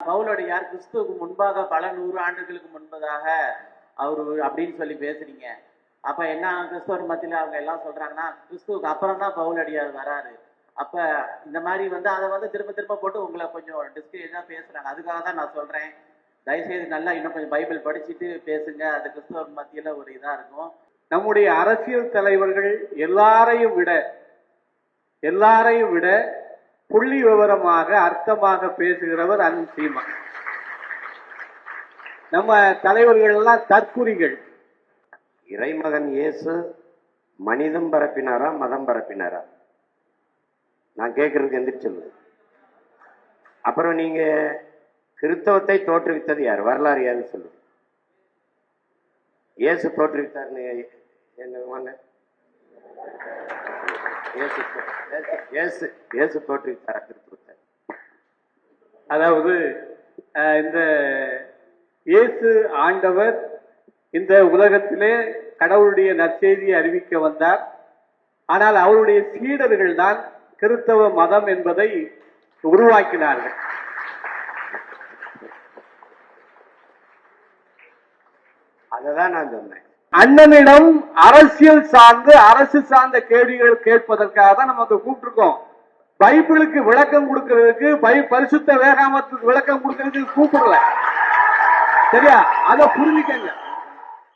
பவுலடியார் கிறிஸ்துவுக்கு முன்பாக பல 100 ஆண்டுகளுக்கு முன்பதாக அவரு அப்படின்னு சொல்லி பேசுறீங்க. அப்ப என்ன கிறிஸ்தவர் மத்தியில அவங்க எல்லாம் சொல்றாங்கன்னா கிறிஸ்துவுக்கு அப்புறம் தான் பவுலடியார் வராரு. அப்ப இந்த மாதிரி அதை திரும்ப திரும்ப போட்டு உங்களை கொஞ்சம் டிஸ்கரேஜா பேசுறாங்க. அதுக்காக தான் நான் சொல்றேன், தயவுசெய்து நல்லா இன்னும் கொஞ்சம் பைபிள் படிச்சுட்டு பேசுங்க. அது கிறிஸ்தவர் மத்தியில ஒரு இதா இருக்கும். நம்முடைய அரசியல் தலைவர்கள் எல்லாரையும் விட புள்ளி விவரமாக அர்த்தமாக பேசுகிறவர் அருண் சீமான். நம்ம தலைவர்கள் எல்லாம் தற்குறிகள். இறைமகன் இயேசு மனிதம் பரப்பினாரா மதம் பரப்பினாரா? நான் கேட்கறதுக்கு எந்திரிச்சு. அப்புறம் நீங்க கிறிஸ்தவத்தை தோற்றுவித்தது யார்? வரலாறு யாருன்னு சொல்லு. இயேசு தோற்றுவித்தார் வாங்க. இயேசு தோற்றுவித்தார் கிறிஸ்துவத்தை. அதாவது இந்த இயேசு ஆண்டவர் இந்த உலகத்திலே கடவுளுடைய நற்செய்தியை அறிவிக்க வந்தார். ஆனால் அவருடைய சீடர்கள் தான் கிறிஸ்தவ மதம் என்பதை உருவாக்கினார்கள். அததான் நான் சொன்னேன். அண்ணனிடம் அரசியல் சார்ந்து அரசு சார்ந்த கேள்விகள் கேட்பதற்காக தான் நமக்கு கூப்பிட்டுருக்கோம். பைபிளுக்கு விளக்கம் கொடுக்கிறதுக்கு, பரிசுத்த வேதாகமத்துக்கு விளக்கம் கொடுக்கிறதுக்கு கூப்பிடல. சரியா? அதை புரிஞ்சுக்கங்க.